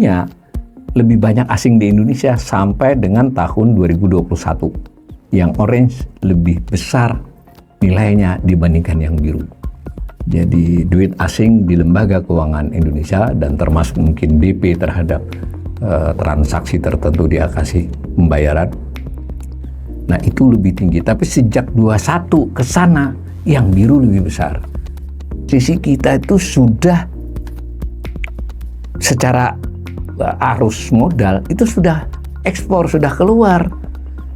dunia lebih banyak asing di Indonesia sampai dengan tahun 2021. Yang orange lebih besar nilainya dibandingkan yang biru. Jadi duit asing di lembaga keuangan Indonesia dan termasuk mungkin BP terhadap transaksi tertentu dia kasih pembayaran. Nah itu lebih tinggi, tapi sejak 21 ke sana yang biru lebih besar. Sisi kita itu sudah secara arus modal itu sudah ekspor, sudah keluar.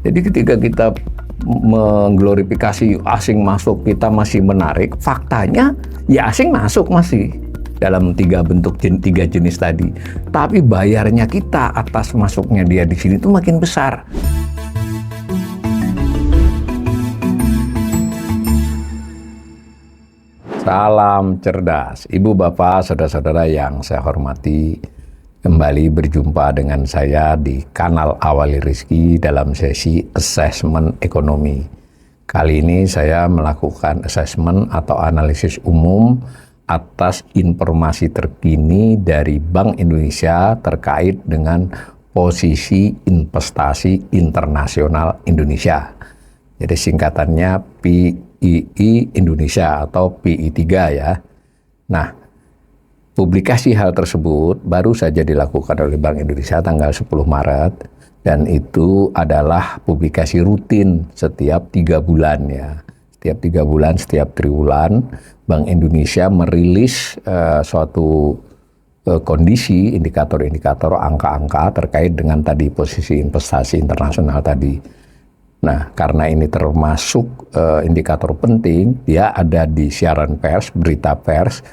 Jadi ketika kita mengglorifikasi asing masuk, kita masih menarik, faktanya ya asing masuk masih dalam tiga jenis tadi. Tapi bayarnya kita atas masuknya dia di sini itu makin besar. Salam cerdas, Ibu, Bapak, Saudara-saudara yang saya hormati. Kembali berjumpa dengan saya di kanal Awali Rizki dalam sesi Assessment Ekonomi. Kali ini saya melakukan assessment atau analisis umum atas informasi terkini dari Bank Indonesia terkait dengan posisi investasi internasional Indonesia. Jadi singkatannya PII Indonesia atau PI3 ya. Nah, publikasi hal tersebut baru saja dilakukan oleh Bank Indonesia tanggal 10 Maret dan itu adalah publikasi rutin setiap 3 bulan ya. Setiap 3 bulan, setiap triwulan Bank Indonesia merilis suatu kondisi, indikator-indikator, angka-angka terkait dengan tadi posisi investasi internasional tadi. Nah, karena ini termasuk indikator penting, dia ada di siaran pers, berita pers.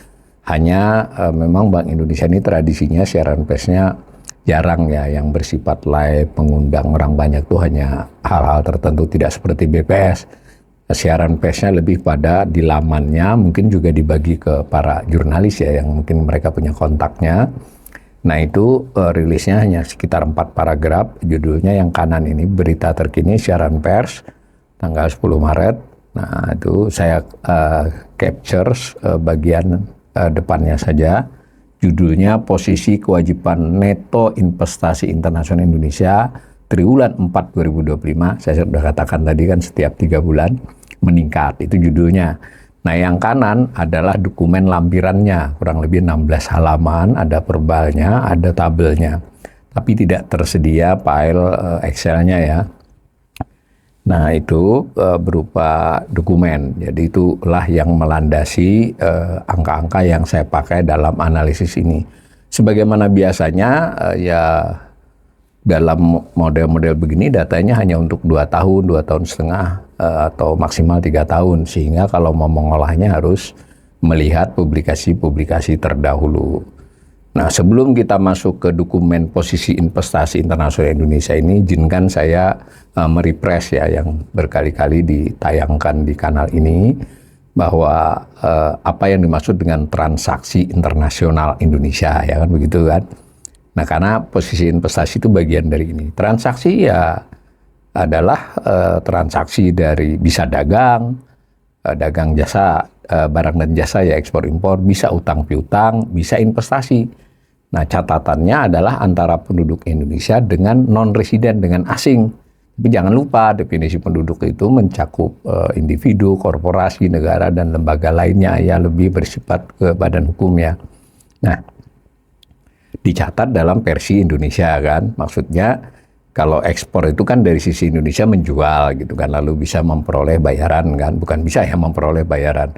Hanya memang Bank Indonesia ini tradisinya siaran persnya jarang ya, yang bersifat live, mengundang orang banyak tuh hanya hal-hal tertentu, tidak seperti BPS. Siaran persnya lebih pada di lamannya, mungkin juga dibagi ke para jurnalis ya, yang mungkin mereka punya kontaknya. Nah itu rilisnya hanya sekitar 4 paragraf, judulnya yang kanan ini, berita terkini siaran pers, tanggal 10 Maret. Nah itu saya capture bagian depannya saja, judulnya posisi kewajiban neto investasi internasional Indonesia triwulan 4 2025. Saya sudah katakan tadi kan setiap 3 bulan meningkat, itu judulnya. Nah yang kanan adalah dokumen lampirannya, kurang lebih 16 halaman, ada perbalnya, ada tabelnya, tapi tidak tersedia file Excel-nya ya. Nah itu berupa dokumen, jadi itulah yang melandasi angka-angka yang saya pakai dalam analisis ini. Sebagaimana biasanya ya dalam model-model begini datanya hanya untuk 2 tahun, 2 tahun setengah atau maksimal 3 tahun, sehingga kalau mau mengolahnya harus melihat publikasi-publikasi terdahulu. Nah, sebelum kita masuk ke dokumen posisi investasi internasional Indonesia ini, izinkan saya merefresh ya yang berkali-kali ditayangkan di kanal ini, bahwa apa yang dimaksud dengan transaksi internasional Indonesia, ya kan begitu kan. Nah, karena posisi investasi itu bagian dari ini. Transaksi ya adalah transaksi dari bisa dagang jasa, barang dan jasa ya, ekspor impor, bisa utang piutang, bisa investasi. Nah, catatannya adalah antara penduduk Indonesia dengan non-residen, dengan asing. Tapi jangan lupa definisi penduduk itu mencakup individu, korporasi, negara, dan lembaga lainnya ya, lebih bersifat ke badan hukum ya. Nah, dicatat dalam versi Indonesia kan, maksudnya kalau ekspor itu kan dari sisi Indonesia menjual gitu kan, lalu bisa memperoleh bayaran kan, bukan bisa ya memperoleh bayaran,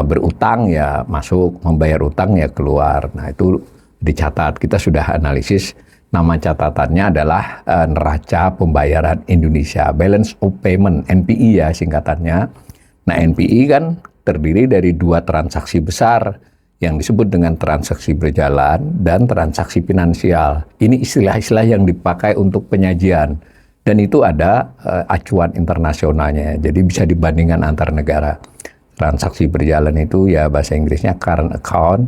berutang ya masuk, membayar utang ya keluar. Nah itu dicatat, kita sudah analisis, nama catatannya adalah neraca pembayaran Indonesia, balance of payment, NPI ya singkatannya. Nah NPI kan terdiri dari 2 transaksi besar yang disebut dengan transaksi berjalan dan transaksi finansial. Ini istilah-istilah yang dipakai untuk penyajian. Dan itu ada acuan internasionalnya, jadi bisa dibandingkan antar negara. Transaksi berjalan itu ya bahasa Inggrisnya current account,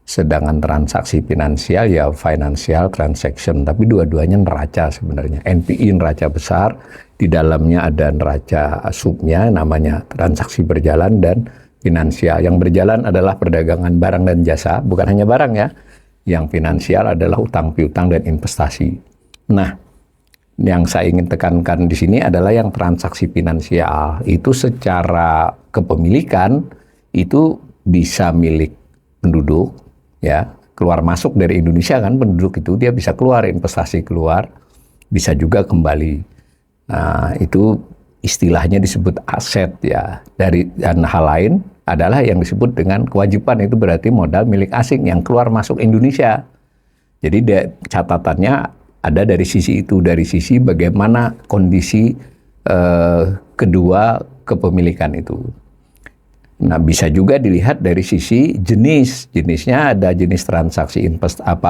sedangkan transaksi finansial ya financial transaction, tapi dua-duanya neraca sebenarnya. NPI neraca besar, di dalamnya ada neraca subnya namanya transaksi berjalan dan finansial. Yang berjalan adalah perdagangan barang dan jasa, bukan hanya barang ya. yang finansial adalah utang piutang dan investasi. Nah, yang saya ingin tekankan di sini adalah yang transaksi finansial itu secara kepemilikan itu bisa milik penduduk, ya, keluar masuk dari Indonesia kan penduduk itu dia bisa keluar, investasi keluar, bisa juga kembali. Nah, itu istilahnya disebut aset ya. Dan hal lain adalah yang disebut dengan kewajiban, itu berarti modal milik asing yang keluar masuk Indonesia. Jadi catatannya ada dari sisi itu, dari sisi bagaimana kondisi kedua kepemilikan itu. Nah, bisa juga dilihat dari sisi jenisnya ada jenis transaksi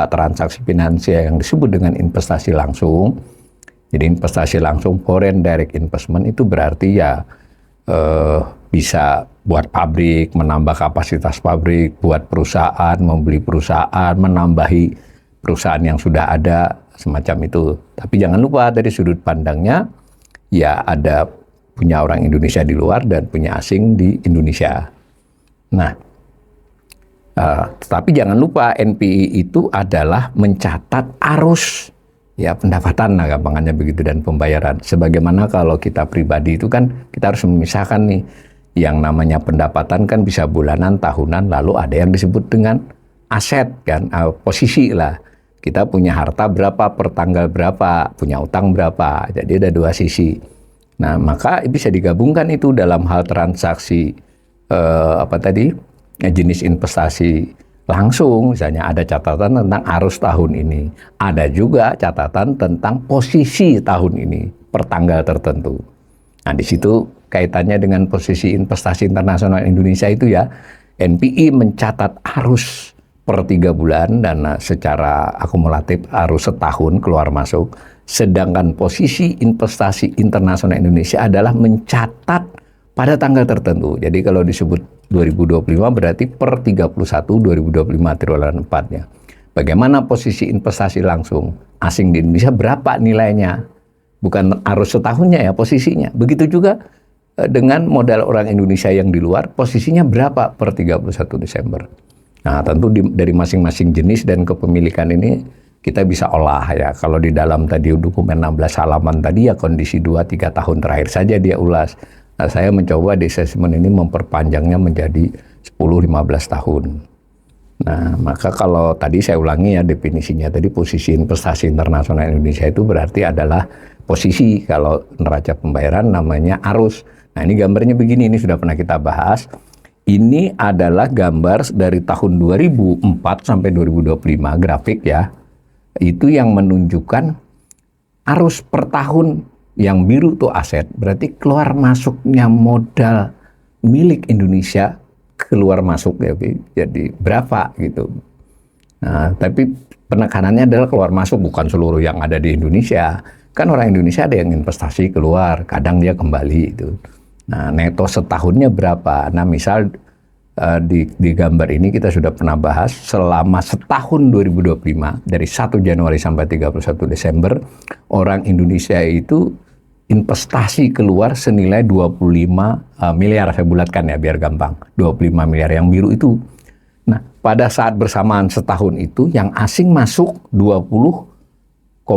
transaksi finansial yang disebut dengan investasi langsung. Jadi investasi langsung, foreign direct investment, itu berarti ya bisa buat pabrik, menambah kapasitas pabrik, buat perusahaan, membeli perusahaan, menambahi perusahaan yang sudah ada, semacam itu. Tapi jangan lupa dari sudut pandangnya, ya ada punya orang Indonesia di luar dan punya asing di Indonesia. Nah, tetapi jangan lupa NPI itu adalah mencatat arus ya pendapatan, nah gampangannya begitu, dan pembayaran. Sebagaimana kalau kita pribadi itu kan kita harus memisahkan nih, yang namanya pendapatan kan bisa bulanan, tahunan, lalu ada yang disebut dengan aset kan, posisi lah. Kita punya harta berapa per tanggal berapa, punya utang berapa, jadi ada dua sisi. Nah, maka bisa digabungkan itu dalam hal transaksi jenis investasi langsung, misalnya ada catatan tentang arus tahun ini, ada juga catatan tentang posisi tahun ini per tanggal tertentu. Nah, di situ kaitannya dengan posisi investasi internasional Indonesia itu ya, NPI mencatat arus per 3 bulan dan secara akumulatif arus setahun keluar masuk, sedangkan posisi investasi internasional Indonesia adalah mencatat pada tanggal tertentu. Jadi kalau disebut 2025 berarti per 31 2025 triwulan 4-nya. Bagaimana posisi investasi langsung asing di Indonesia, berapa nilainya? Bukan arus setahunnya ya, posisinya. Begitu juga dengan modal orang Indonesia yang di luar, posisinya berapa per 31 Desember. Nah, tentu dari masing-masing jenis dan kepemilikan ini kita bisa olah ya. Kalau di dalam tadi dokumen 16 halaman tadi ya kondisi 2-3 tahun terakhir saja dia ulas. Nah, saya mencoba di assessment ini memperpanjangnya menjadi 10-15 tahun. Nah, maka kalau tadi saya ulangi ya definisinya tadi, posisi investasi internasional Indonesia itu berarti adalah posisi, kalau neraca pembayaran namanya arus. Nah, ini gambarnya begini, ini sudah pernah kita bahas. Ini adalah gambar dari tahun 2004 sampai 2025, grafik ya. Itu yang menunjukkan arus per tahun. Yang biru tuh aset, berarti keluar masuknya modal milik Indonesia keluar masuk ya, jadi berapa gitu. Nah, tapi penekanannya adalah keluar masuk, bukan seluruh yang ada di Indonesia. Kan orang Indonesia ada yang investasi keluar, kadang dia kembali itu. Nah, neto setahunnya berapa? Nah, misal di gambar ini kita sudah pernah bahas, selama setahun 2025 dari 1 Januari sampai 31 Desember orang Indonesia itu investasi keluar senilai 25 miliar, saya bulatkan ya biar gampang, 25 miliar yang biru itu. Nah, pada saat bersamaan setahun itu yang asing masuk 20,5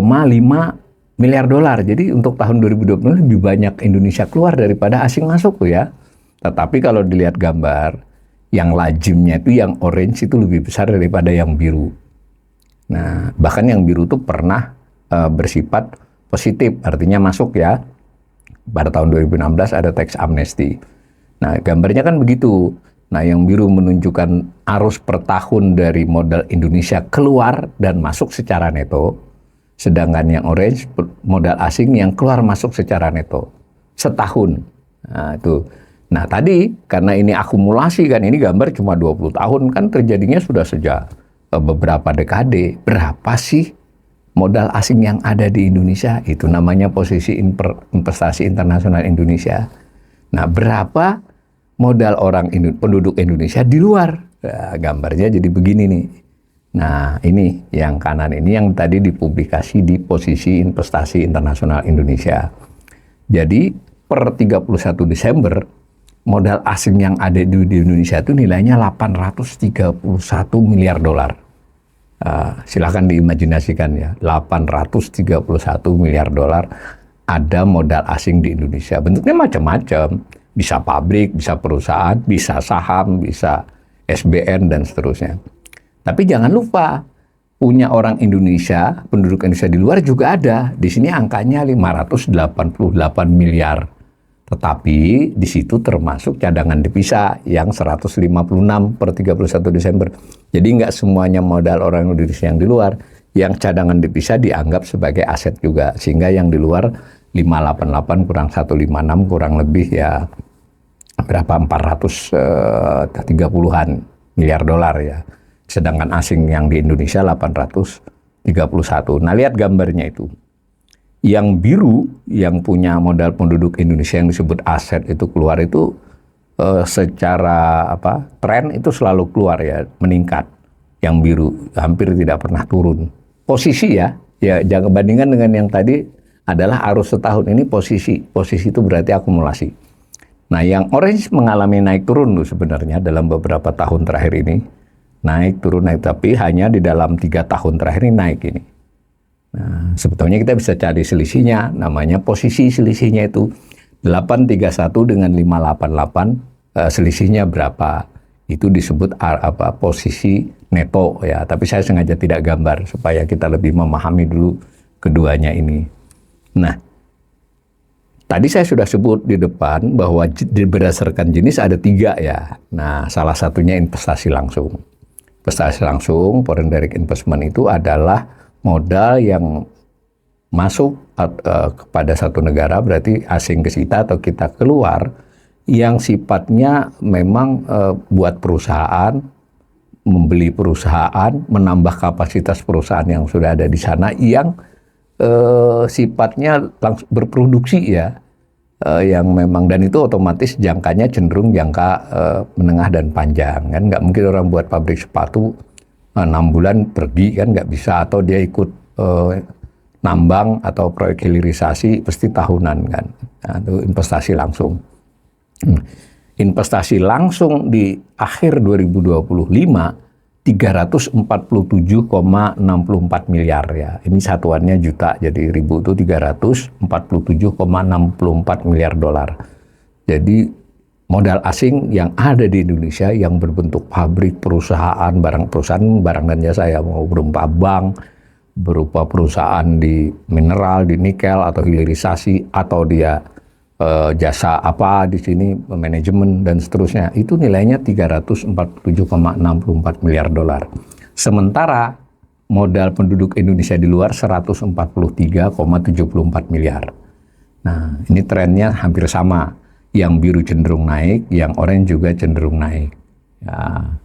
miliar dolar. Jadi untuk tahun 2020 lebih banyak Indonesia keluar daripada asing masuk tuh ya. Tetapi kalau dilihat gambar, yang lajimnya itu yang orange itu lebih besar daripada yang biru. Nah, bahkan yang biru itu pernah bersifat positif, artinya masuk ya. Pada tahun 2016 ada tax amnesty. Nah, gambarnya kan begitu. Nah, yang biru menunjukkan arus per tahun dari modal Indonesia keluar dan masuk secara neto. Sedangkan yang orange modal asing yang keluar masuk secara neto setahun. Nah, itu. Nah, tadi karena ini akumulasi kan, ini gambar cuma 20 tahun kan terjadinya sudah sejak beberapa dekade. Berapa sih modal asing yang ada di Indonesia? Itu namanya posisi investasi internasional Indonesia. Nah, berapa modal penduduk Indonesia di luar? Nah, gambarnya jadi begini nih. Nah, ini yang kanan ini yang tadi dipublikasi di posisi investasi internasional Indonesia. Jadi per 31 Desember modal asing yang ada di Indonesia itu nilainya 831 miliar dolar. Silahkan diimajinasikan ya, 831 miliar dolar ada modal asing di Indonesia. Bentuknya macam-macam, bisa pabrik, bisa perusahaan, bisa saham, bisa SBN dan seterusnya. Tapi jangan lupa, punya orang Indonesia, penduduk Indonesia di luar juga ada. Di sini angkanya 588 miliar. Tetapi di situ termasuk cadangan devisa yang 156 per 31 Desember. Jadi nggak semuanya modal orang Indonesia yang di luar. Yang cadangan devisa dianggap sebagai aset juga. Sehingga yang di luar 588 kurang 156 kurang lebih ya berapa 430-an miliar dolar ya. Sedangkan asing yang di Indonesia 831. Nah lihat gambarnya itu. Yang biru yang punya modal penduduk Indonesia yang disebut aset itu keluar itu secara tren itu selalu keluar ya, meningkat. Yang biru hampir tidak pernah turun. Posisi ya jangan bandingkan dengan yang tadi adalah arus setahun ini posisi itu berarti akumulasi. Nah yang orange mengalami naik turun tuh sebenarnya dalam beberapa tahun terakhir ini naik turun tapi hanya di dalam 3 tahun terakhir ini naik ini. Nah, sebetulnya kita bisa cari selisihnya, namanya posisi selisihnya itu 831 dengan 588, selisihnya berapa? Itu disebut posisi neto ya. Tapi saya sengaja tidak gambar supaya kita lebih memahami dulu keduanya ini. Nah, tadi saya sudah sebut di depan bahwa berdasarkan jenis ada 3 ya. Nah, salah satunya investasi langsung. Investasi langsung, foreign direct investment itu adalah modal yang masuk kepada satu negara, berarti asing ke kita atau kita keluar, yang sifatnya memang buat perusahaan, membeli perusahaan, menambah kapasitas perusahaan yang sudah ada di sana, yang sifatnya langsung berproduksi ya, yang memang, dan itu otomatis jangkanya cenderung jangka menengah dan panjang, kan nggak mungkin orang buat pabrik sepatu 6 bulan pergi kan nggak bisa, atau dia ikut nambang atau proyek hilirisasi pasti tahunan kan. Nah, itu investasi langsung. Investasi langsung di akhir 2025 347,64 miliar ya. Ini satuannya juta, jadi ribu itu 347,64 miliar dolar. Jadi modal asing yang ada di Indonesia yang berbentuk pabrik, perusahaan, barang dan jasa ya, mau berupa bank, berupa perusahaan di mineral, di nikel atau hilirisasi, atau dia jasa apa di sini, manajemen dan seterusnya, itu nilainya 347,64 miliar dolar. Sementara modal penduduk Indonesia di luar 143,74 miliar. Nah, ini trennya hampir sama. Yang biru cenderung naik, yang orange juga cenderung naik. Ya.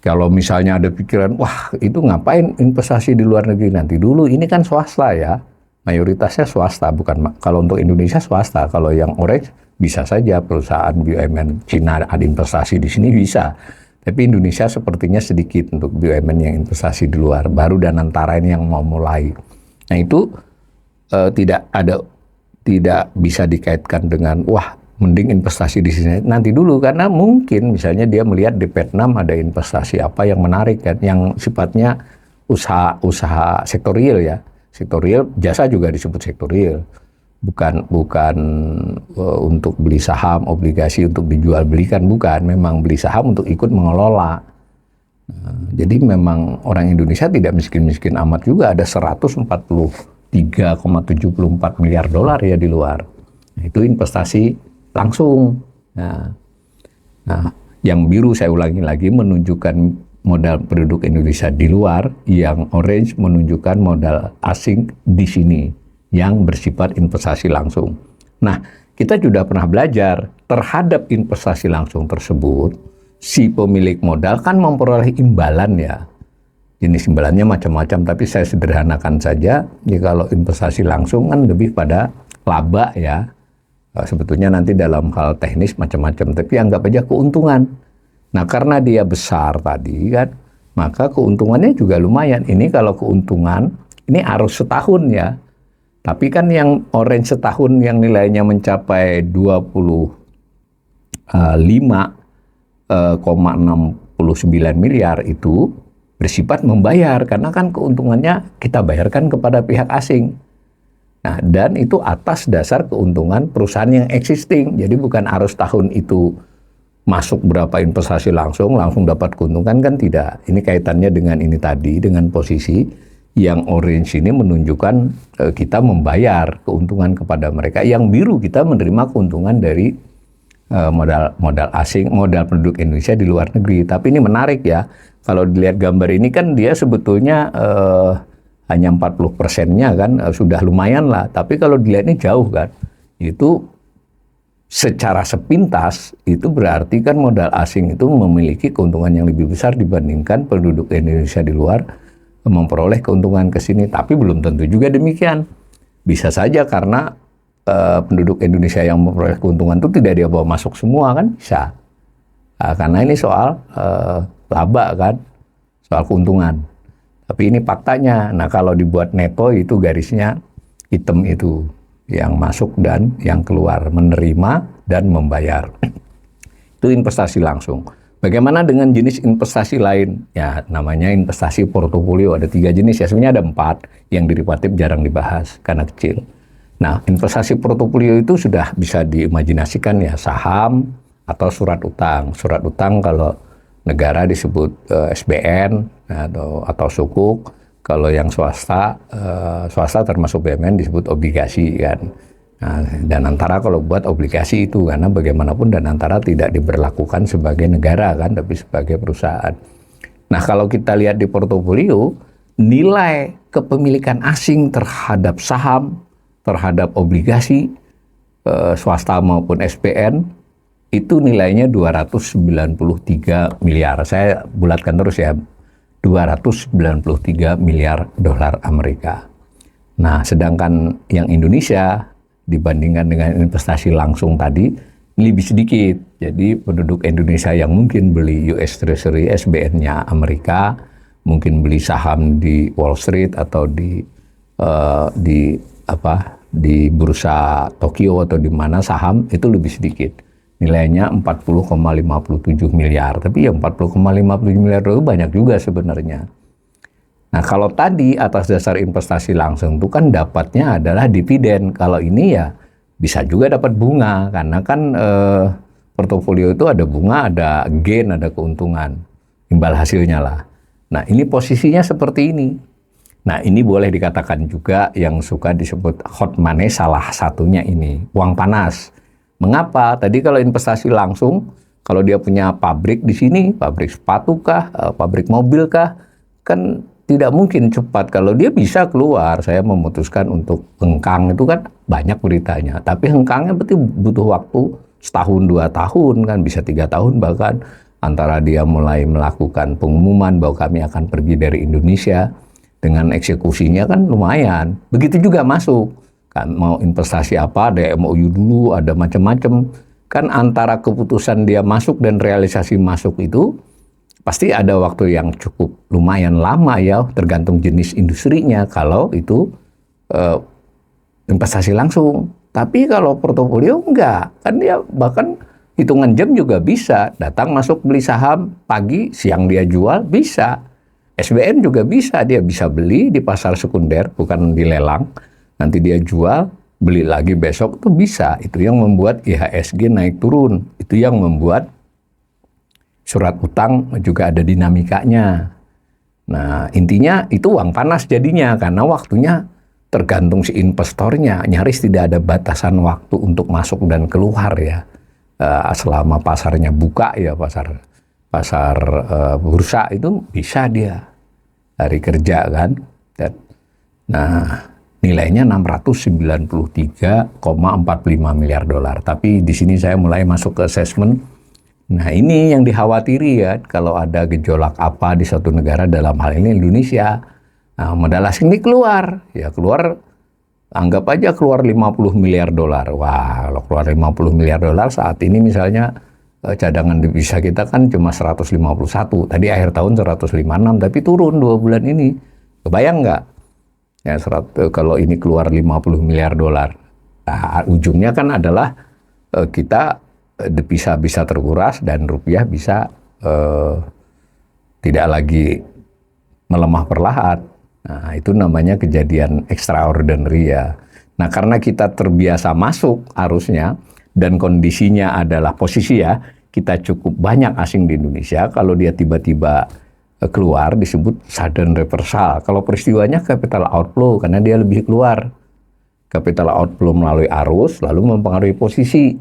Kalau misalnya ada pikiran, wah itu ngapain investasi di luar negeri, nanti dulu, ini kan swasta ya. Mayoritasnya swasta, bukan, kalau untuk Indonesia swasta. Kalau yang orange bisa saja perusahaan BUMN Cina ada investasi di sini bisa. Tapi Indonesia sepertinya sedikit untuk BUMN yang investasi di luar. Baru Danantara ini yang mau mulai. Nah itu tidak bisa dikaitkan dengan wah mending investasi di sini nanti dulu, karena mungkin misalnya dia melihat di Vietnam ada investasi apa yang menarik kan, yang sifatnya usaha sektorial ya. Sektorial, jasa juga disebut sektorial. Bukan untuk beli saham, obligasi untuk dijual belikan, bukan. Memang beli saham untuk ikut mengelola. Nah, jadi memang orang Indonesia tidak miskin-miskin amat juga, ada 143,74 miliar dolar ya di luar. Nah, itu investasi langsung. Nah, yang biru saya ulangi lagi menunjukkan modal penduduk Indonesia di luar, yang orange menunjukkan modal asing di sini yang bersifat investasi langsung. Nah, kita sudah pernah belajar terhadap investasi langsung tersebut, si pemilik modal kan memperoleh imbalan ya. Jenis imbalannya macam-macam, tapi saya sederhanakan saja. Ya, kalau investasi langsung kan lebih pada laba ya. Sebetulnya nanti dalam hal teknis macam-macam, tapi anggap aja keuntungan. Nah, karena dia besar tadi kan, maka keuntungannya juga lumayan. Ini kalau keuntungan, ini arus setahun ya. Tapi kan yang orange setahun yang nilainya mencapai 25,69 miliar itu bersifat membayar, karena kan keuntungannya kita bayarkan kepada pihak asing. Nah, dan itu atas dasar keuntungan perusahaan yang existing. Jadi bukan arus tahun itu masuk berapa investasi langsung dapat keuntungan, kan tidak. Ini kaitannya dengan ini tadi, dengan posisi yang orange ini menunjukkan kita membayar keuntungan kepada mereka. Yang biru kita menerima keuntungan dari modal asing, modal penduduk Indonesia di luar negeri. Tapi ini menarik ya, kalau dilihat gambar ini kan dia sebetulnya hanya 40%-nya kan, sudah lumayan lah. Tapi kalau dilihat ini jauh kan, itu secara sepintas itu berarti kan modal asing itu memiliki keuntungan yang lebih besar dibandingkan penduduk Indonesia di luar memperoleh keuntungan ke sini. Tapi belum tentu juga demikian. Bisa saja karena penduduk Indonesia yang memperoleh keuntungan itu tidak dia bawa masuk semua kan, bisa. Karena ini soal laba kan, soal keuntungan. Tapi ini faktanya. Nah, kalau dibuat neto itu garisnya hitam itu, yang masuk dan yang keluar, menerima dan membayar. Itu investasi langsung. Bagaimana dengan jenis investasi lain? Ya, namanya investasi portofolio. Ada 3 jenis ya, sebenarnya ada 4 yang derivatif jarang dibahas karena kecil. Nah, investasi portofolio itu sudah bisa diimajinasikan ya, saham atau surat utang. Surat utang kalau negara disebut SBN atau sukuk. Kalau yang swasta termasuk BUMN disebut obligasi kan. Nah, dan antara kalau buat obligasi itu, karena bagaimanapun dan antara tidak diberlakukan sebagai negara kan, tapi sebagai perusahaan. Nah, kalau kita lihat di portofolio, nilai kepemilikan asing terhadap saham, terhadap obligasi swasta maupun SBN itu nilainya 293 miliar. Saya bulatkan terus ya, 293 miliar dolar Amerika. Nah, sedangkan yang Indonesia dibandingkan dengan investasi langsung tadi lebih sedikit. Jadi penduduk Indonesia yang mungkin beli US Treasury SBN-nya Amerika, mungkin beli saham di Wall Street atau di bursa Tokyo atau di mana saham itu lebih sedikit. Nilainya 40,57 miliar. Tapi ya 40,57 miliar itu banyak juga sebenarnya. Nah, kalau tadi atas dasar investasi langsung itu kan dapatnya adalah dividen. Kalau ini ya bisa juga dapat bunga, karena kan portofolio itu ada bunga, ada gain, ada keuntungan, imbal hasilnya lah. Nah, ini posisinya seperti ini. Nah, ini boleh dikatakan juga yang suka disebut hot money, salah satunya ini, uang panas. Mengapa? Tadi kalau investasi langsung, kalau dia punya pabrik di sini, pabrik sepatu kah, pabrik mobil kah, kan tidak mungkin cepat. Kalau dia bisa keluar, saya memutuskan untuk hengkang itu kan banyak beritanya. Tapi hengkangnya berarti butuh waktu setahun 2 tahun kan, bisa 3 tahun bahkan, antara dia mulai melakukan pengumuman bahwa kami akan pergi dari Indonesia dengan eksekusinya kan lumayan. Begitu juga masuk. Kan mau investasi apa, ada MOU dulu, ada macam-macam. Kan antara keputusan dia masuk dan realisasi masuk itu pasti ada waktu yang cukup lumayan lama ya, tergantung jenis industrinya kalau itu investasi langsung. Tapi kalau portofolio enggak, kan dia bahkan hitungan jam juga bisa. Datang masuk beli saham, pagi, siang dia jual, bisa. SBN juga bisa, dia bisa beli di pasar sekunder, bukan di lelang. Nanti dia jual, beli lagi besok, itu bisa. Itu yang membuat IHSG naik turun. Itu yang membuat surat utang juga ada dinamikanya. Nah, intinya itu uang panas jadinya, karena waktunya tergantung si investornya. Nyaris tidak ada batasan waktu untuk masuk dan keluar ya. Selama pasarnya buka ya, pasar bursa itu bisa dia hari kerja kan. Nah, nilainya 693,45 miliar dolar. Tapi di sini saya mulai masuk ke assessment. Nah, ini yang dikhawatiri ya, kalau ada gejolak apa di suatu negara, dalam hal ini Indonesia. Nah, modal asing ini keluar, anggap aja keluar 50 miliar dolar. Wah, kalau keluar 50 miliar dolar saat ini misalnya cadangan devisa kita kan cuma 151. Tadi akhir tahun 156, tapi turun 2 bulan ini. Kebayang nggak? Ya, kalau ini keluar 50 miliar dolar. Nah, ujungnya kan adalah kita bisa terkuras dan rupiah bisa tidak lagi melemah perlahan. Nah, itu namanya kejadian extraordinary ya. Nah, karena kita terbiasa masuk arusnya dan kondisinya adalah posisi ya, kita cukup banyak asing di Indonesia, kalau dia tiba-tiba keluar disebut sudden reversal. Kalau peristiwanya capital outflow karena dia lebih keluar. Capital outflow melalui arus lalu mempengaruhi posisi.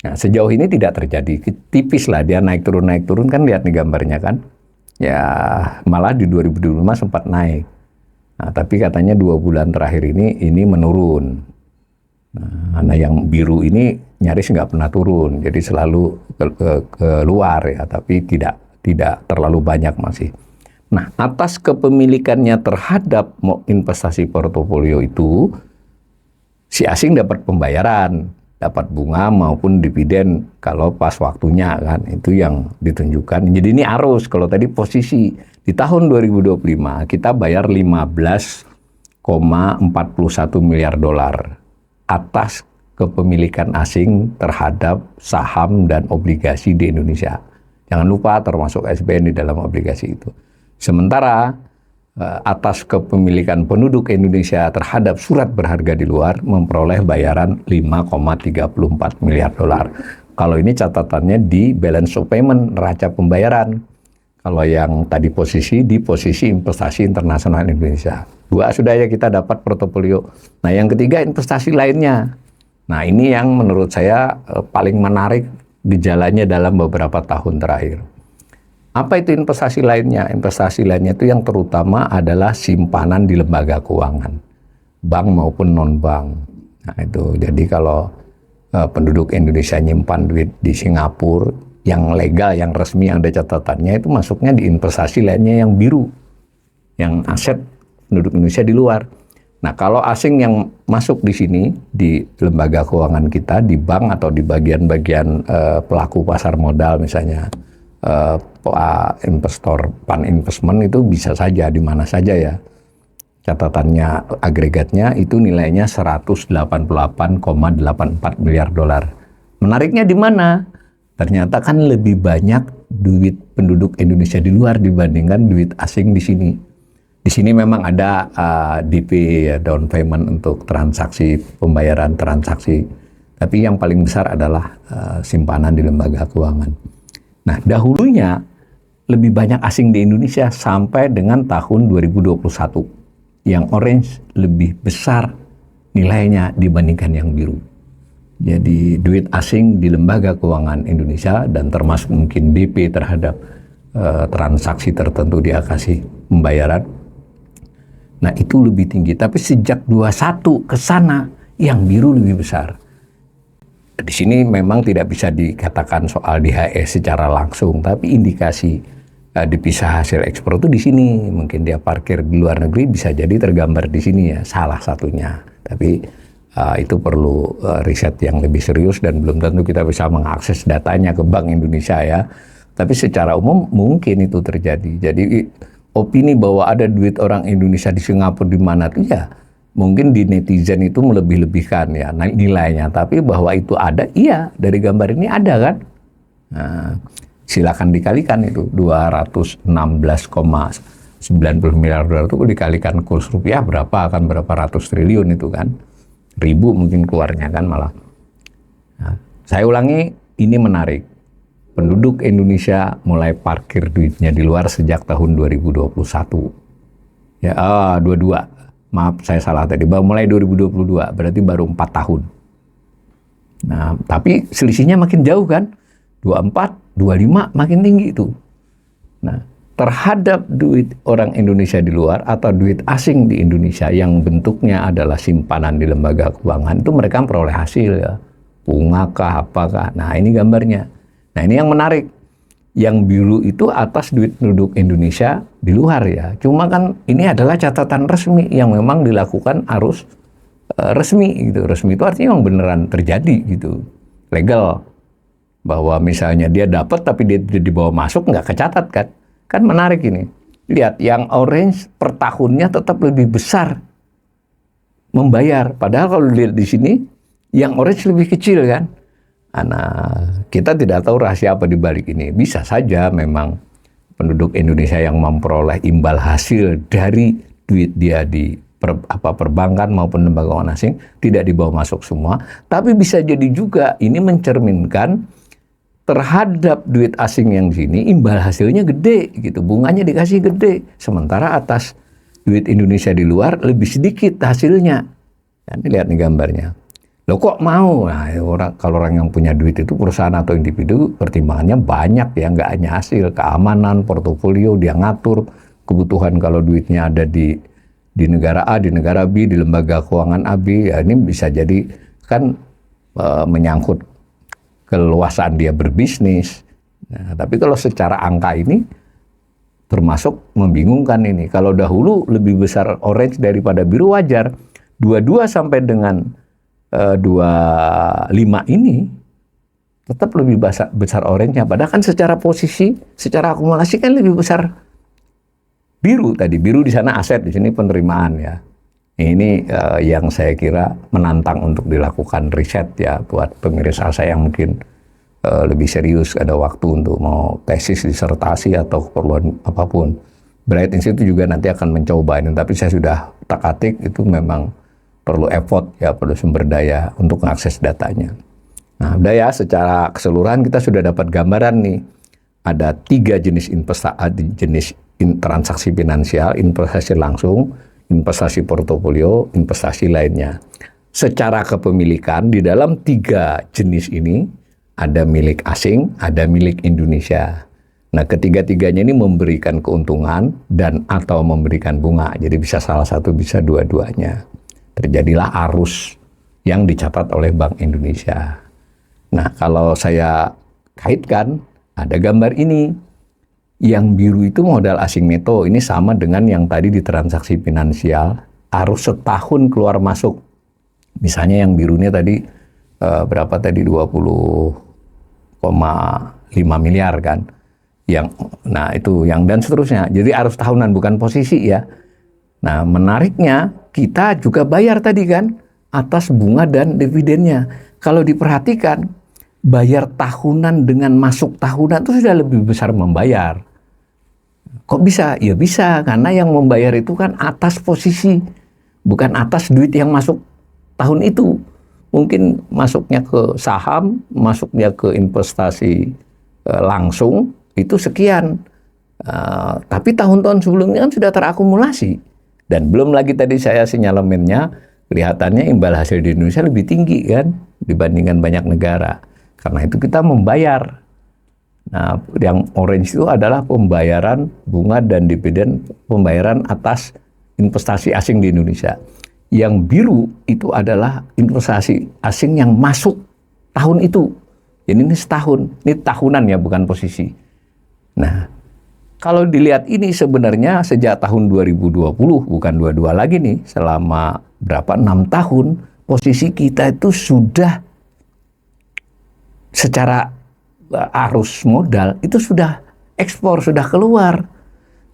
Nah, sejauh ini tidak terjadi. Tipis lah dia naik turun kan, lihat nih gambarnya kan. Ya, malah di 2025 sempat naik. Nah, tapi katanya 2 bulan terakhir ini menurun. Nah, yang biru ini nyaris nggak pernah turun, jadi selalu keluar ya, tapi tidak terlalu banyak masih. Nah, atas kepemilikannya terhadap investasi portofolio itu, si asing dapat pembayaran, dapat bunga maupun dividen kalau pas waktunya kan, itu yang ditunjukkan. Jadi ini arus, kalau tadi posisi di tahun 2025 kita bayar 15,41 miliar dolar atas kepemilikan asing terhadap saham dan obligasi di Indonesia. Jangan lupa termasuk SBN di dalam obligasi itu. Sementara atas kepemilikan penduduk Indonesia terhadap surat berharga di luar memperoleh bayaran 5,34 miliar dolar. Kalau ini catatannya di balance of payment, neraca pembayaran. Kalau yang tadi di posisi investasi internasional Indonesia. 2 sudah ya kita dapat portofolio. Nah, yang ketiga investasi lainnya. Nah, ini yang menurut saya paling menarik gejalanya dalam beberapa tahun terakhir. Apa itu investasi lainnya? Investasi lainnya itu yang terutama adalah simpanan di lembaga keuangan, bank maupun non-bank. Nah, itu jadi kalau penduduk Indonesia nyimpan duit di Singapura, yang legal, yang resmi, yang ada catatannya, itu masuknya di investasi lainnya yang biru, yang aset penduduk Indonesia di luar. Nah, kalau asing yang masuk di sini, di lembaga keuangan kita, di bank atau di bagian-bagian pelaku pasar modal misalnya, investor fund investment, itu bisa saja di mana saja ya. Catatannya agregatnya itu nilainya 188,84 miliar dolar. Menariknya di mana? Ternyata kan lebih banyak duit penduduk Indonesia di luar dibandingkan duit asing di sini. Di sini memang ada DP ya, down payment untuk transaksi, pembayaran transaksi. Tapi yang paling besar adalah simpanan di lembaga keuangan. Nah, dahulunya lebih banyak asing di Indonesia sampai dengan tahun 2021. Yang orange lebih besar nilainya dibandingkan yang biru. Jadi duit asing di lembaga keuangan Indonesia dan termasuk mungkin DP terhadap transaksi tertentu dia kasih pembayaran. Nah, itu lebih tinggi. Tapi sejak 21 ke sana yang biru lebih besar. Di sini memang tidak bisa dikatakan soal DHS secara langsung, tapi indikasi dipisah hasil ekspor itu di sini. Mungkin dia parkir di luar negeri, bisa jadi tergambar di sini ya, salah satunya. Tapi itu perlu riset yang lebih serius dan belum tentu kita bisa mengakses datanya ke Bank Indonesia ya. Tapi secara umum mungkin itu terjadi. Jadi opini bahwa ada duit orang Indonesia di Singapura di mana tuh ya, mungkin di netizen itu melebih-lebihkan ya nilainya, tapi bahwa itu ada, iya, dari gambar ini ada kan. Nah, silakan dikalikan itu 216,90 miliar dolar itu dikalikan kurs rupiah berapa, akan berapa ratus triliun itu kan, ribu mungkin keluarnya kan malah. Nah, saya ulangi, ini menarik. Penduduk Indonesia mulai parkir duitnya di luar sejak tahun 2021. Ya, 22. Maaf, saya salah tadi. Mulai 2022, berarti baru 4 tahun. Nah, tapi selisihnya makin jauh kan? 24, 25 makin tinggi itu. Nah, terhadap duit orang Indonesia di luar atau duit asing di Indonesia yang bentuknya adalah simpanan di lembaga keuangan, itu mereka memperoleh hasil ya. Bunga kah, apakah. Nah, ini gambarnya. Nah, ini yang menarik. Yang biru itu atas duit penduduk Indonesia di luar ya. Cuma kan ini adalah catatan resmi yang memang dilakukan arus resmi gitu. Resmi itu artinya memang beneran terjadi gitu. Legal. Bahwa misalnya dia dapat tapi dia dibawa masuk nggak kecatat kan. Kan menarik ini. Lihat, yang orange per tahunnya tetap lebih besar membayar. Padahal kalau dilihat di sini yang orange lebih kecil kan. Nah, kita tidak tahu rahasia apa di balik ini. Bisa saja memang penduduk Indonesia yang memperoleh imbal hasil dari duit dia di perbankan maupun lembaga keuangan asing tidak dibawa masuk semua, tapi bisa jadi juga ini mencerminkan terhadap duit asing yang sini imbal hasilnya gede gitu, bunganya dikasih gede, sementara atas duit Indonesia di luar lebih sedikit hasilnya. Ya, ini lihat nih gambarnya. Loh kok mau? Nah, kalau orang yang punya duit itu perusahaan atau individu pertimbangannya banyak ya, nggak hanya hasil, keamanan, portofolio, dia ngatur kebutuhan kalau duitnya ada di negara A, di negara B, di lembaga keuangan A, B, ya ini bisa jadi kan menyangkut keluasan dia berbisnis. Nah, tapi kalau secara angka ini termasuk membingungkan ini. Kalau dahulu lebih besar orange daripada biru wajar. 22 sampai dengan 25 ini tetap lebih besar orange-nya. Padahal kan secara posisi, secara akumulasi kan lebih besar biru tadi. Biru di sana aset, di sini penerimaan ya. Ini yang saya kira menantang untuk dilakukan riset ya buat pemirsa saya yang mungkin lebih serius, ada waktu untuk mau tesis, disertasi atau keperluan apapun. Bright Institute juga nanti akan mencoba ini, tapi saya sudah tak-atik itu memang perlu effort ya, perlu sumber daya untuk mengakses datanya. Nah, udah ya, secara keseluruhan kita sudah dapat gambaran nih. Ada 3 jenis transaksi finansial, investasi langsung, investasi portofolio, investasi lainnya. Secara kepemilikan di dalam 3 jenis ini ada milik asing, ada milik Indonesia. Nah, ketiga-tiganya ini memberikan keuntungan dan atau memberikan bunga. Jadi bisa salah satu, bisa dua-duanya. Terjadilah arus yang dicatat oleh Bank Indonesia. Nah, kalau saya kaitkan, ada gambar ini. Yang biru itu modal asing neto. Ini sama dengan yang tadi di transaksi finansial. Arus setahun keluar masuk. Misalnya yang birunya tadi, berapa tadi? 20,5 miliar kan. Nah itu yang dan seterusnya. Jadi arus tahunan bukan posisi ya. Nah menariknya kita juga bayar tadi kan atas bunga dan dividennya. Kalau diperhatikan bayar tahunan dengan masuk tahunan itu sudah lebih besar membayar. Kok bisa? Ya bisa karena yang membayar itu kan atas posisi, bukan atas duit yang masuk tahun itu. Mungkin masuknya ke saham, masuknya ke investasi langsung itu sekian. Tapi tahun-tahun sebelumnya kan sudah terakumulasi. Dan belum lagi tadi saya sinyalemennya, kelihatannya imbal hasil di Indonesia lebih tinggi kan dibandingkan banyak negara. Karena itu kita membayar. Nah, yang orange itu adalah pembayaran bunga dan dividen, pembayaran atas investasi asing di Indonesia. Yang biru itu adalah investasi asing yang masuk tahun itu. Jadi ini setahun, ini tahunan ya, bukan posisi. Nah, kalau dilihat ini sebenarnya sejak tahun 2020, bukan 22 lagi nih, selama berapa, 6 tahun, posisi kita itu sudah secara arus modal, itu sudah ekspor, sudah keluar.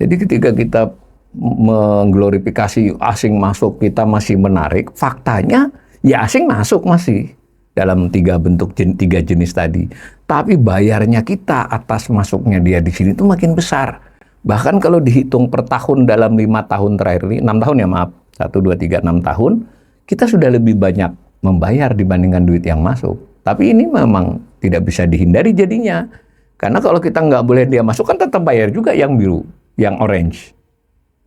Jadi ketika kita mengglorifikasi asing masuk, kita masih menarik, faktanya ya asing masuk masih dalam 3 bentuk, 3 jenis tadi. Tapi bayarnya kita atas masuknya dia di sini itu makin besar. Bahkan kalau dihitung per tahun dalam 5 tahun terakhir ini, 6 tahun ya maaf, 1, 2, 3, 6 tahun, kita sudah lebih banyak membayar dibandingkan duit yang masuk. Tapi ini memang tidak bisa dihindari jadinya. Karena kalau kita nggak boleh dia masuk, kan tetap bayar juga yang biru, yang orange.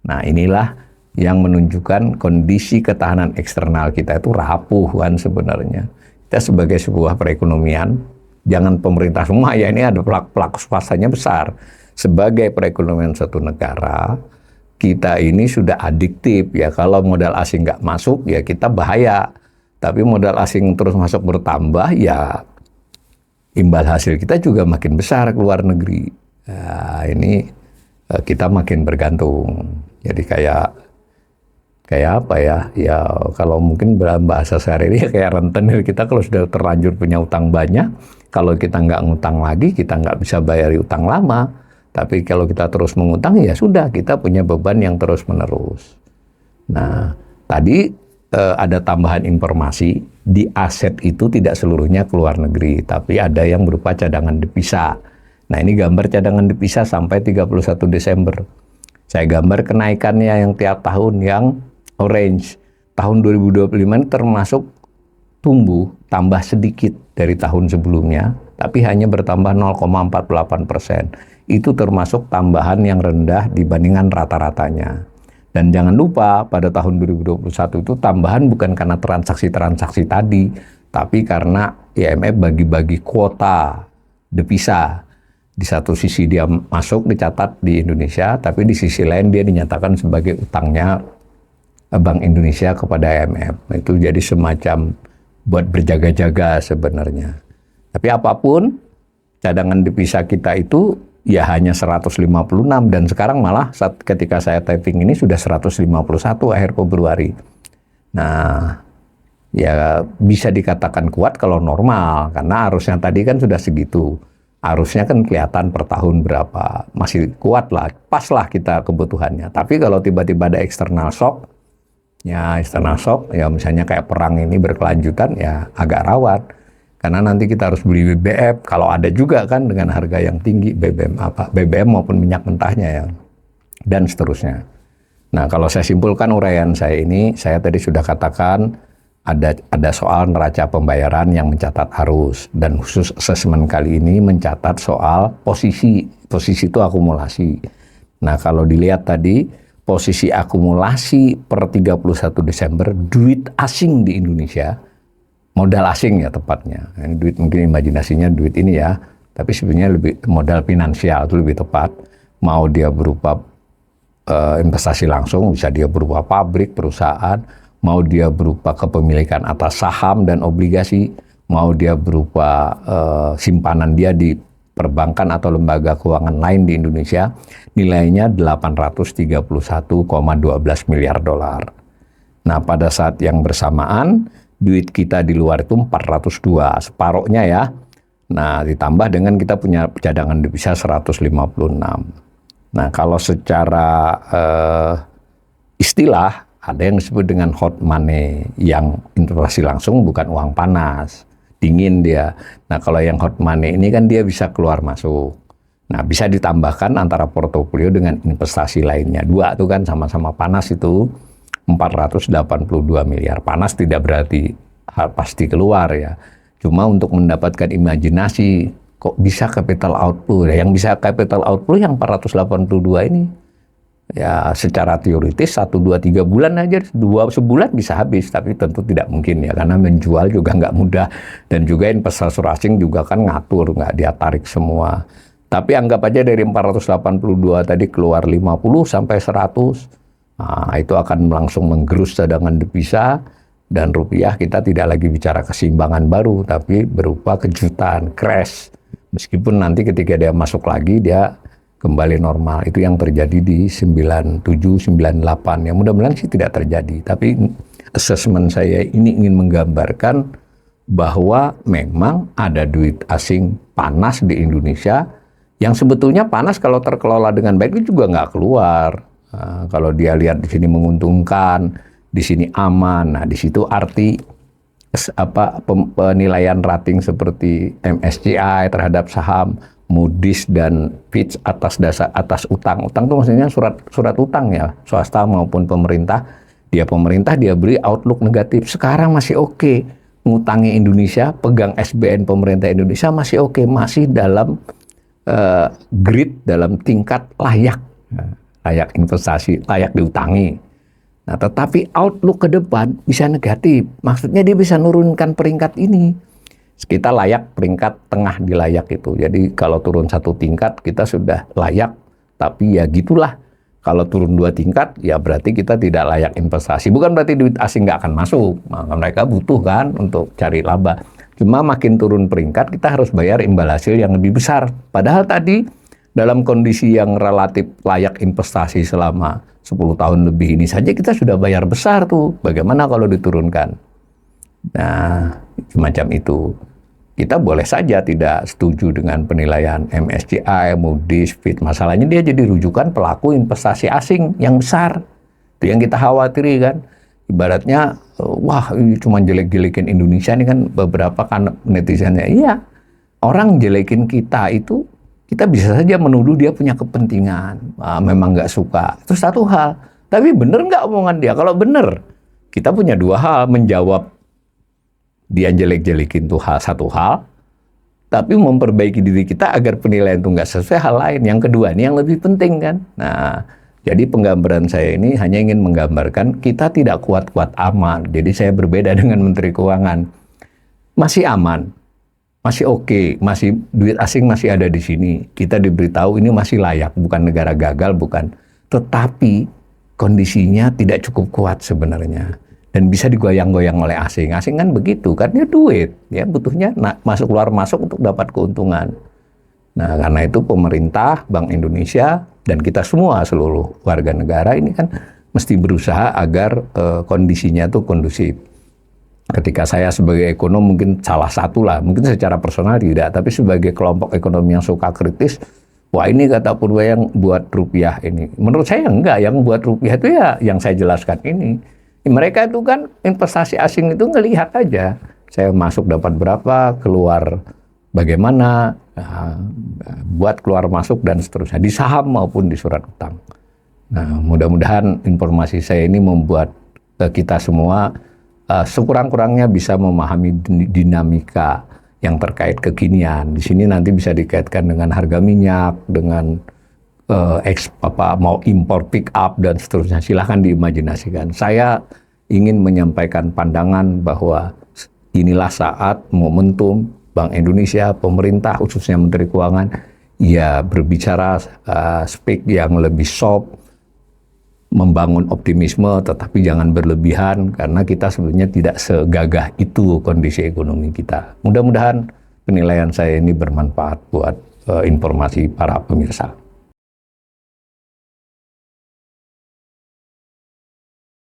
Nah inilah yang menunjukkan kondisi ketahanan eksternal kita itu rapuh kan sebenarnya. Kita sebagai sebuah perekonomian, jangan pemerintah semua ya, ini ada pelaku swastanya besar. Sebagai perekonomian suatu negara, kita ini sudah adiktif ya. Kalau modal asing nggak masuk ya kita bahaya. Tapi modal asing terus masuk bertambah ya imbal hasil kita juga makin besar ke luar negeri. Nah, ini kita makin bergantung. Jadi kayak apa ya? Ya kalau mungkin bahasa sehari ini kayak rentenir, kita kalau sudah terlanjur punya utang banyak, kalau kita nggak ngutang lagi, kita nggak bisa bayar utang lama. Tapi kalau kita terus mengutang ya sudah, kita punya beban yang terus menerus. Nah tadi ada tambahan informasi, di aset itu tidak seluruhnya ke luar negeri, tapi ada yang berupa cadangan devisa. Nah, ini gambar cadangan devisa sampai 31 Desember. Saya gambar kenaikannya yang tiap tahun yang orange. Tahun 2025 ini termasuk tumbuh, tambah sedikit dari tahun sebelumnya, tapi hanya bertambah 0,48%. Itu termasuk tambahan yang rendah dibandingkan rata-ratanya. Dan jangan lupa pada tahun 2021 itu tambahan bukan karena transaksi-transaksi tadi, tapi karena IMF bagi-bagi kuota devisa. Di satu sisi dia masuk dicatat di Indonesia, tapi di sisi lain dia dinyatakan sebagai utangnya Bank Indonesia kepada IMF. Itu jadi semacam buat berjaga-jaga sebenarnya. Tapi apapun, cadangan devisa kita itu ya hanya 156 dan sekarang malah ketika saya typing ini sudah 151 akhir Februari. Nah, ya bisa dikatakan kuat kalau normal, karena arusnya tadi kan sudah segitu. Arusnya kan kelihatan per tahun berapa, masih kuat lah, pas lah kita kebutuhannya. Tapi kalau tiba-tiba ada external shock, ya misalnya kayak perang ini berkelanjutan, ya agak rawat. Karena nanti kita harus beli BBM, kalau ada juga kan dengan harga yang tinggi, BBM maupun minyak mentahnya ya, dan seterusnya. Nah, kalau saya simpulkan uraian saya ini, saya tadi sudah katakan, ada soal neraca pembayaran yang mencatat arus, dan khusus asesmen kali ini mencatat soal posisi itu akumulasi. Nah, kalau dilihat tadi posisi akumulasi per 31 Desember duit asing di Indonesia, modal asing ya tepatnya, ini duit mungkin imajinasinya duit ini ya, tapi sebenarnya lebih modal finansial itu lebih tepat, mau dia berupa investasi langsung, bisa dia berupa pabrik, perusahaan, mau dia berupa kepemilikan atas saham dan obligasi, mau dia berupa simpanan dia di perbankan atau lembaga keuangan lain di Indonesia, nilainya 831,12 miliar dolar. Nah, pada saat yang bersamaan, duit kita di luar itu 402, separohnya ya. Nah, ditambah dengan kita punya cadangan devisa 156. Nah, kalau secara istilah, ada yang disebut dengan hot money, yang investasi langsung bukan uang panas, dingin dia. Nah, kalau yang hot money ini kan dia bisa keluar masuk. Nah, bisa ditambahkan antara portofolio dengan investasi lainnya. Dua itu kan sama-sama panas itu 482 miliar. Panas tidak berarti pasti keluar ya. Cuma untuk mendapatkan imajinasi, kok bisa capital outflow? Yang bisa capital outflow yang 482 ini. Ya secara teoritis 1, 2, 3 bulan aja, sebulan bisa habis, tapi tentu tidak mungkin ya, karena menjual juga nggak mudah, dan juga investor asing juga kan ngatur, nggak dia tarik semua. Tapi anggap aja dari 482 tadi keluar 50 sampai 100, nah, itu akan langsung menggerus cadangan devisa, dan rupiah kita tidak lagi bicara keseimbangan baru, tapi berupa kejutan, crash. Meskipun nanti ketika dia masuk lagi, dia kembali normal. Itu yang terjadi di 97, 98. Ya mudah-mudahan sih tidak terjadi. Tapi assessment saya ini ingin menggambarkan bahwa memang ada duit asing panas di Indonesia, yang sebetulnya panas kalau terkelola dengan baik itu juga nggak keluar. Nah, kalau dia lihat di sini menguntungkan, di sini aman. Nah, di situ arti penilaian rating seperti MSCI terhadap saham, Moody's dan Fitch atas utang. Utang itu maksudnya surat utang ya, swasta maupun pemerintah. Pemerintah dia beri outlook negatif. Sekarang masih oke. Ngutangi Indonesia, pegang SBN pemerintah Indonesia masih oke, masih dalam grade, dalam tingkat layak investasi, layak diutangi. Nah, tetapi outlook ke depan bisa negatif. Maksudnya dia bisa nurunkan peringkat ini. Kita layak peringkat tengah di layak itu. Jadi kalau turun 1 tingkat kita sudah layak, tapi ya gitulah. Kalau turun 2 tingkat ya berarti kita tidak layak investasi. Bukan berarti duit asing nggak akan masuk. Maka mereka butuh kan untuk cari laba. Cuma makin turun peringkat kita harus bayar imbal hasil yang lebih besar. Padahal tadi dalam kondisi yang relatif layak investasi selama 10 tahun lebih ini saja kita sudah bayar besar tuh. Bagaimana kalau diturunkan? Nah, semacam itu. Kita boleh saja tidak setuju dengan penilaian MSCI, Moody's, Fitch. Masalahnya dia jadi rujukan pelaku investasi asing yang besar. Itu yang kita khawatiri kan. Ibaratnya, wah ini cuma jelek-jelekin Indonesia, ini kan beberapa kan netizennya. Iya, orang jelekin kita itu kita bisa saja menuduh dia punya kepentingan, memang nggak suka. Itu satu hal. Tapi benar nggak omongan dia? Kalau benar, kita punya dua hal, menjawab dia jelek-jelekin itu satu hal, tapi memperbaiki diri kita agar penilaian itu nggak sesuai hal lain. Yang kedua, ini yang lebih penting kan. Nah, jadi penggambaran saya ini hanya ingin menggambarkan kita tidak kuat-kuat aman. Jadi saya berbeda dengan Menteri Keuangan. Masih aman, masih oke, masih duit asing masih ada di sini. Kita diberitahu ini masih layak, bukan negara gagal, bukan. Tetapi kondisinya tidak cukup kuat sebenarnya. Dan bisa digoyang-goyang oleh asing. Asing kan begitu, karena duit, ya butuhnya masuk keluar masuk untuk dapat keuntungan. Nah, karena itu pemerintah, Bank Indonesia, dan kita semua seluruh warga negara ini kan mesti berusaha agar kondisinya itu kondusif. Ketika saya sebagai ekonom mungkin salah satu lah, mungkin secara personal tidak, tapi sebagai kelompok ekonomi yang suka kritis, wah ini kata Purba yang buat rupiah ini. Menurut saya enggak, yang buat rupiah itu ya yang saya jelaskan ini. Mereka itu kan investasi asing itu ngelihat aja, saya masuk dapat berapa, keluar bagaimana, buat keluar masuk dan seterusnya, di saham maupun di surat utang. Nah, mudah-mudahan informasi saya ini membuat kita semua sekurang-kurangnya bisa memahami dinamika yang terkait kekinian. Di sini nanti bisa dikaitkan dengan harga minyak, dengan mau impor pick up dan seterusnya, silahkan diimajinasikan. Saya ingin menyampaikan pandangan bahwa inilah saat momentum Bank Indonesia, pemerintah khususnya Menteri Keuangan, ya berbicara speak yang lebih soft, membangun optimisme, tetapi jangan berlebihan karena kita sebenarnya tidak segagah itu kondisi ekonomi kita. Mudah-mudahan penilaian saya ini bermanfaat buat informasi para pemirsa.